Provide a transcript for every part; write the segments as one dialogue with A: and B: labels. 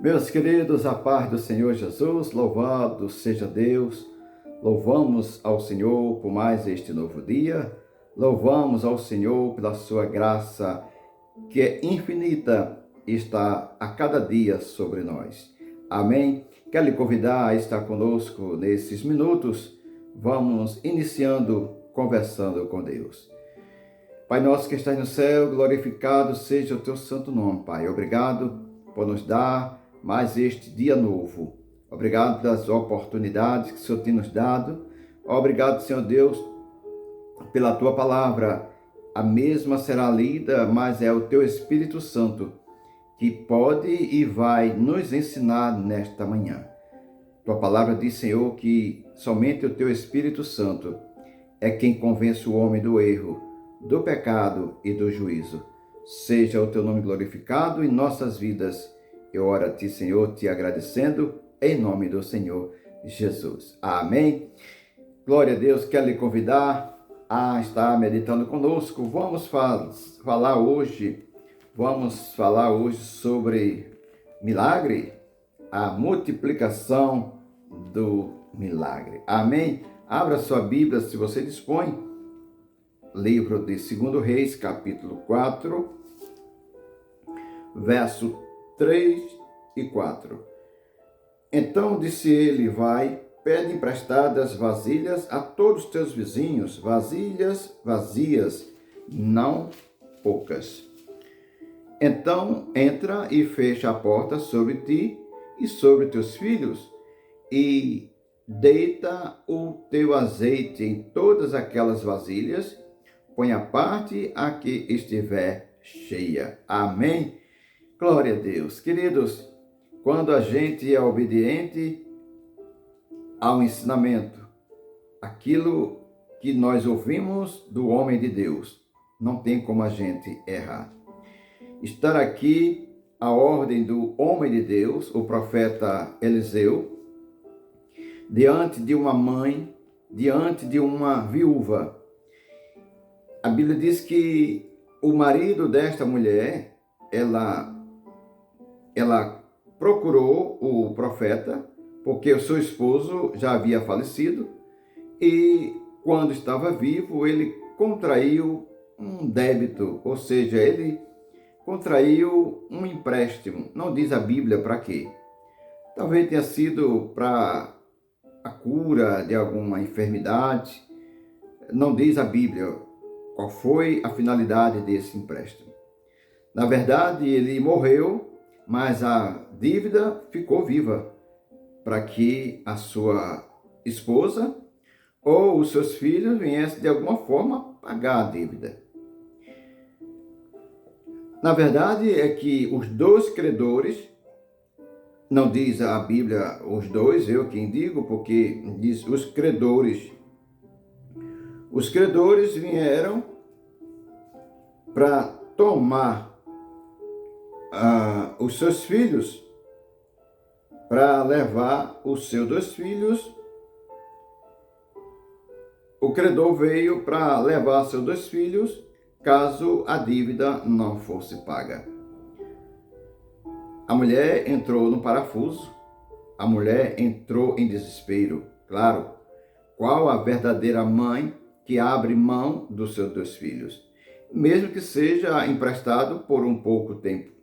A: Meus queridos, a paz do Senhor Jesus, louvado seja Deus, louvamos ao Senhor por mais este novo dia, louvamos ao Senhor pela sua graça que é infinita e está a cada dia sobre nós. Amém? Quero lhe convidar a estar conosco nesses minutos, vamos iniciando, conversando com Deus. Pai nosso que estás no céu, glorificado seja o teu santo nome, Pai. Obrigado por nos dar mais este dia novo. Obrigado pelas oportunidades que o Senhor tem nos dado. Obrigado, Senhor Deus, pela tua palavra. A mesma será lida, mas é o teu Espírito Santo que pode e vai nos ensinar nesta manhã. Tua palavra diz, Senhor, que somente o teu Espírito Santo é quem convence o homem do erro, do pecado e do juízo. Seja o teu nome glorificado em nossas vidas. Eu oro a ti, Senhor, te agradecendo em nome do Senhor Jesus. Amém. Glória a Deus. Quero lhe convidar a estar meditando conosco. Vamos falar hoje sobre milagre, a multiplicação do milagre. Amém. Abra sua Bíblia, se você dispõe. Livro de 2 Reis, capítulo 4, verso 3 e 4. Então disse ele: vai, pede emprestadas vasilhas a todos os teus vizinhos, vasilhas vazias, não poucas. Então entra e fecha a porta sobre ti e sobre teus filhos, e deita o teu azeite em todas aquelas vasilhas, põe a parte a que estiver cheia. Amém? Glória a Deus. Queridos, quando a gente é obediente ao ensinamento, aquilo que nós ouvimos do homem de Deus, não tem como a gente errar. Estar aqui a ordem do homem de Deus, o profeta Eliseu, diante de uma mãe, diante de uma viúva. A Bíblia diz que o marido desta mulher, ela procurou o profeta, porque o seu esposo já havia falecido, e quando estava vivo, ele contraiu um débito, ou seja, ele contraiu um empréstimo. Não diz a Bíblia para quê. Talvez tenha sido para a cura de alguma enfermidade. Não diz a Bíblia qual foi a finalidade desse empréstimo. Na verdade, ele morreu, mas a dívida ficou viva para que a sua esposa ou os seus filhos viessem de alguma forma pagar a dívida. Na verdade, é que os dois credores, não diz a Bíblia os dois, eu quem digo, porque diz os credores. Os credores vieram para tomar os seus filhos, para levar os seus dois filhos. O credor veio para levar seus dois filhos, caso a dívida não fosse paga. A mulher entrou no parafuso, a mulher entrou em desespero. Claro, qual a verdadeira mãe que abre mão dos seus dois filhos, mesmo que seja emprestado por um pouco tempo?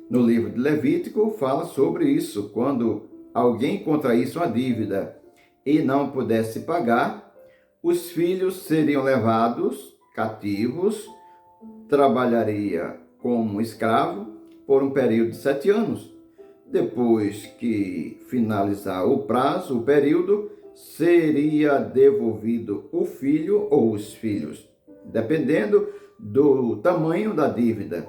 A: No livro de Levítico fala sobre isso. Quando alguém contraísse uma dívida e não pudesse pagar, os filhos seriam levados cativos, trabalharia como escravo por um período de 7 anos. Depois que finalizar o prazo, o período, seria devolvido o filho ou os filhos, dependendo do tamanho da dívida.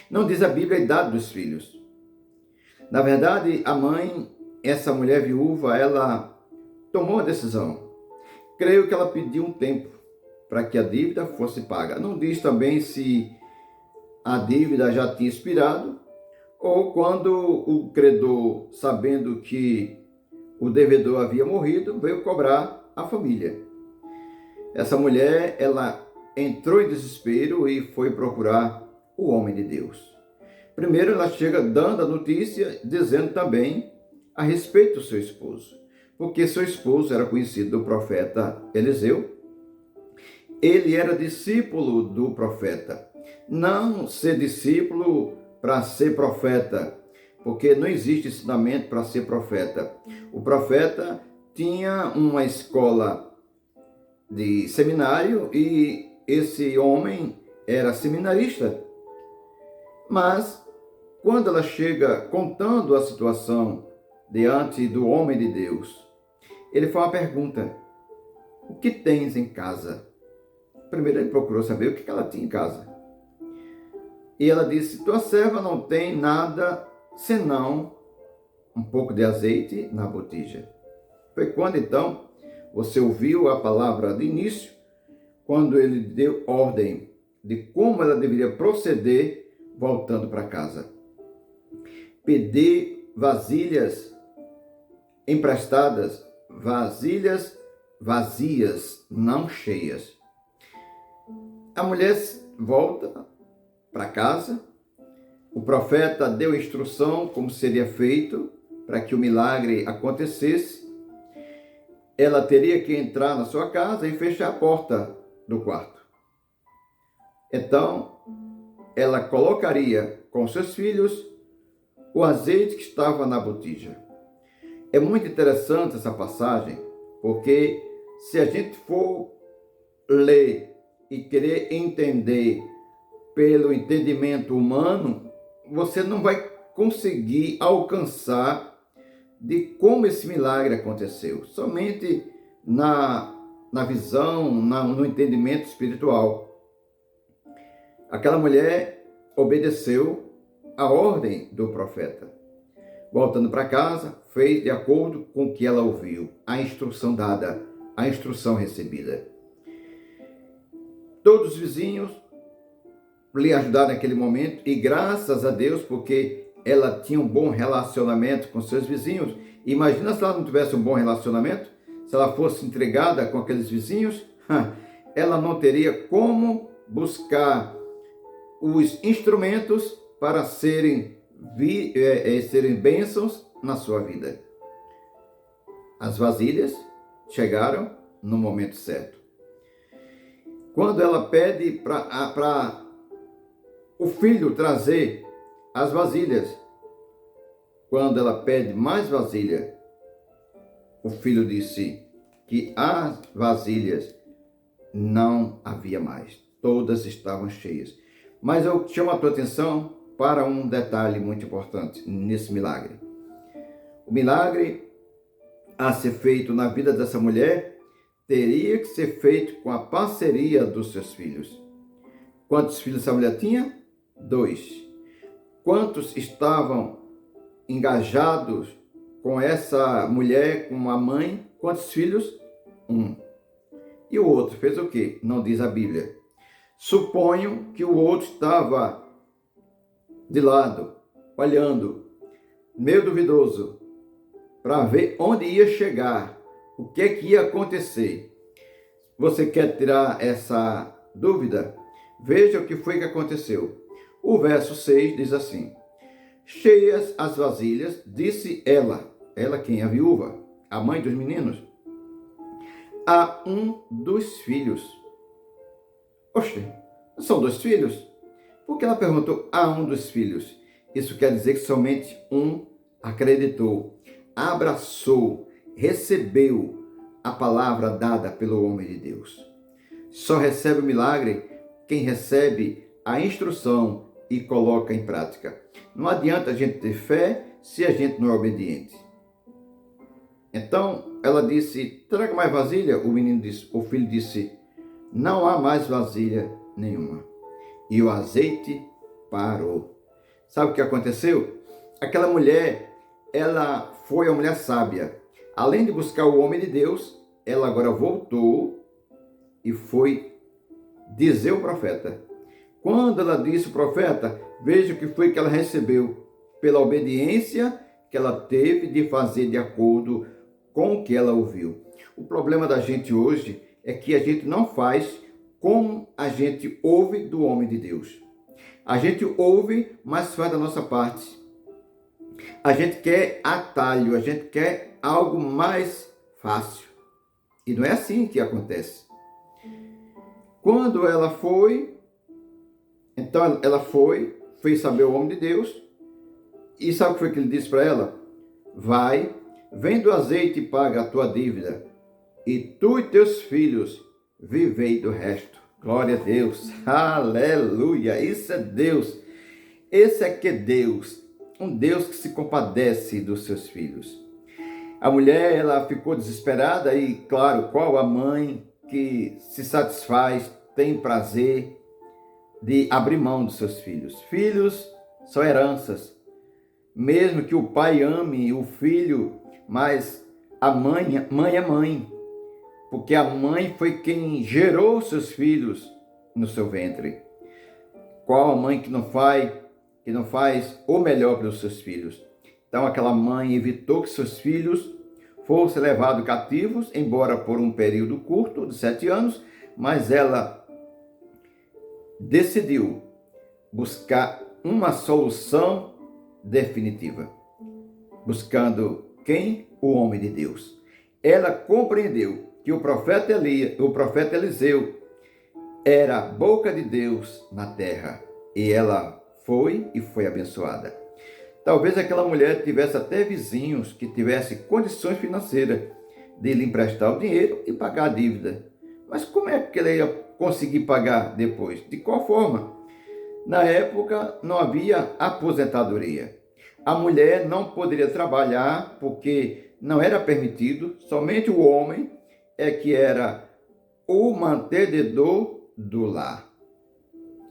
A: Não diz a Bíblia a idade dos filhos. Na verdade, a mãe, essa mulher viúva, ela tomou a decisão. Creio que ela pediu um tempo para que a dívida fosse paga. Não diz também se a dívida já tinha expirado ou quando o credor, sabendo que o devedor havia morrido, veio cobrar a família. Essa mulher, ela entrou em desespero e foi procurar o homem de Deus. Primeiro, ela chega dando a notícia, dizendo também a respeito do seu esposo, porque seu esposo era conhecido do profeta Eliseu. Ele era discípulo do profeta. Não ser discípulo para ser profeta, porque não existe ensinamento para ser profeta. O profeta tinha uma escola de seminário e esse homem era seminarista. Mas, quando ela chega contando a situação diante do homem de Deus, ele faz uma pergunta: o que tens em casa? Primeiro ele procurou saber o que ela tinha em casa. E ela disse: tua serva não tem nada senão um pouco de azeite na botija. Foi quando então você ouviu a palavra de início, quando ele deu ordem de como ela deveria proceder voltando para casa. Pedir vasilhas emprestadas, vasilhas vazias, não cheias. A mulher volta para casa, o profeta deu instrução como seria feito para que o milagre acontecesse. Ela teria que entrar na sua casa e fechar a porta do quarto. Então, ela colocaria com seus filhos o azeite que estava na botija. É muito interessante essa passagem, porque se a gente for ler e querer entender pelo entendimento humano, você não vai conseguir alcançar de como esse milagre aconteceu. Somente na visão, no entendimento espiritual. Aquela mulher obedeceu a ordem do profeta. Voltando para casa, fez de acordo com o que ela ouviu, a instrução dada, a instrução recebida. Todos os vizinhos lhe ajudaram naquele momento e graças a Deus, porque ela tinha um bom relacionamento com seus vizinhos. Imagina se ela não tivesse um bom relacionamento, se ela fosse entregada com aqueles vizinhos, ela não teria como buscar os instrumentos para serem bênçãos na sua vida. As vasilhas chegaram no momento certo. Quando ela pede para o filho trazer as vasilhas, quando ela pede mais vasilha, o filho disse que as vasilhas não havia mais, todas estavam cheias. Mas eu chamo a tua atenção para um detalhe muito importante nesse milagre. O milagre a ser feito na vida dessa mulher teria que ser feito com a parceria dos seus filhos. Quantos filhos essa mulher tinha? 2. Quantos estavam engajados com essa mulher, com a mãe? Quantos filhos? 1. E o outro fez o quê? Não diz a Bíblia. Suponho que o outro estava de lado, olhando, meio duvidoso, para ver onde ia chegar, o que é que ia acontecer. Você quer tirar essa dúvida? Veja o que foi que aconteceu. O verso 6 diz assim: cheias as vasilhas, disse ela quem? A viúva, a mãe dos meninos, a um dos filhos. Oxe, são 2 filhos? Por que ela perguntou a um dos filhos? Isso quer dizer que somente um acreditou, abraçou, recebeu a palavra dada pelo homem de Deus. Só recebe o milagre quem recebe a instrução e coloca em prática. Não adianta a gente ter fé se a gente não é obediente. Então, ela disse: traga mais vasilha. O filho disse: não há mais vasilha nenhuma. E o azeite parou. Sabe o que aconteceu? Aquela mulher, ela foi a mulher sábia. Além de buscar o homem de Deus, ela agora voltou e foi dizer ao profeta. Quando ela disse ao profeta, veja o que foi que ela recebeu pela obediência que ela teve de fazer de acordo com o que ela ouviu. O problema da gente hoje é que a gente não faz como a gente ouve do homem de Deus. A gente ouve, mas faz da nossa parte. A gente quer atalho, a gente quer algo mais fácil. E não é assim que acontece. Quando ela foi, então ela fez saber o homem de Deus, e sabe o que foi que ele disse para ela? Vai, vende o azeite e paga a tua dívida, e tu e teus filhos vivei do resto. Glória a Deus, aleluia, isso é Deus, esse é que é Deus, um Deus que se compadece dos seus filhos. A mulher, ela ficou desesperada e, claro, qual a mãe que se satisfaz, tem prazer de abrir mão dos seus filhos? Filhos são heranças. Mesmo que o pai ame o filho, mas a mãe é mãe, porque a mãe foi quem gerou seus filhos no seu ventre. Qual a mãe que não faz o melhor para os seus filhos? Então aquela mãe evitou que seus filhos fossem levados cativos, embora por um período curto, de 7 anos, mas ela decidiu buscar uma solução definitiva. Buscando quem? O homem de Deus. Ela compreendeu que o profeta Eliseu era a boca de Deus na terra. E ela foi abençoada. Talvez aquela mulher tivesse até vizinhos que tivessem condições financeiras de lhe emprestar o dinheiro e pagar a dívida. Mas como é que ela ia conseguir pagar depois? De qual forma? Na época não havia aposentadoria. A mulher não poderia trabalhar porque não era permitido, somente o homem é que era o mantenedor do lar.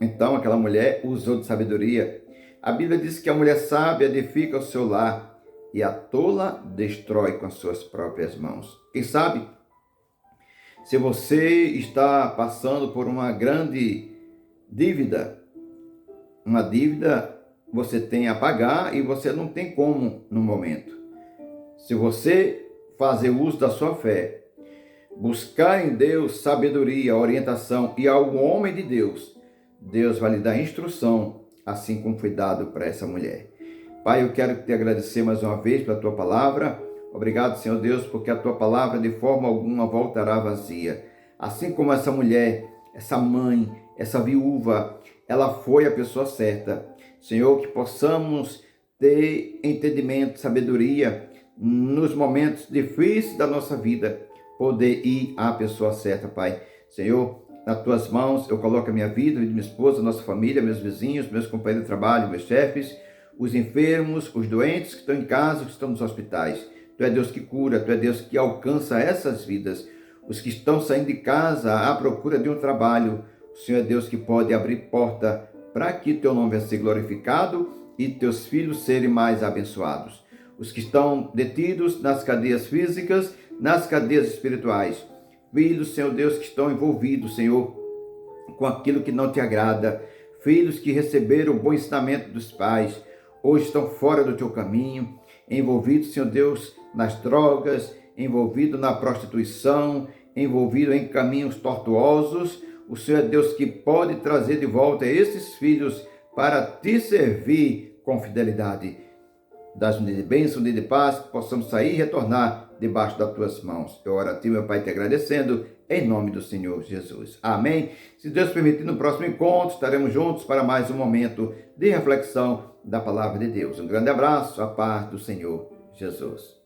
A: Então aquela mulher usou de sabedoria. A Bíblia diz que a mulher sábia edifica o seu lar e a tola destrói com as suas próprias mãos. Quem sabe, se você está passando por uma grande dívida, você tem a pagar e você não tem como no momento. Se você fazer uso da sua fé, buscar em Deus sabedoria, orientação e ao homem de Deus, Deus vai lhe dar instrução, assim como foi dado para essa mulher. Pai, eu quero te agradecer mais uma vez pela tua palavra. Obrigado, Senhor Deus, porque a tua palavra de forma alguma voltará vazia. Assim como essa mulher, essa mãe, essa viúva, ela foi a pessoa certa. Senhor, que possamos ter entendimento, sabedoria nos momentos difíceis da nossa vida, poder ir à pessoa certa, Pai. Senhor, nas tuas mãos eu coloco a minha vida, a vida de minha esposa, nossa família, meus vizinhos, meus companheiros de trabalho, meus chefes, os enfermos, os doentes que estão em casa, que estão nos hospitais. Tu é Deus que cura, Tu é Deus que alcança essas vidas. Os que estão saindo de casa à procura de um trabalho, o Senhor é Deus que pode abrir porta para que Teu nome venha ser glorificado e Teus filhos serem mais abençoados. Os que estão detidos nas cadeias físicas, nas cadeias espirituais. Filhos, Senhor Deus, que estão envolvidos, Senhor, com aquilo que não Te agrada. Filhos que receberam o bom ensinamento dos pais, hoje estão fora do Teu caminho, envolvidos, Senhor Deus, nas drogas, envolvidos na prostituição, envolvidos em caminhos tortuosos. O Senhor é Deus que pode trazer de volta esses filhos para Te servir com fidelidade. Dás-me de bênção, de paz, que possamos sair e retornar debaixo das Tuas mãos. Eu oro a Ti, meu Pai, Te agradecendo, em nome do Senhor Jesus. Amém? Se Deus permitir, no próximo encontro, estaremos juntos para mais um momento de reflexão da Palavra de Deus. Um grande abraço, a paz do Senhor Jesus.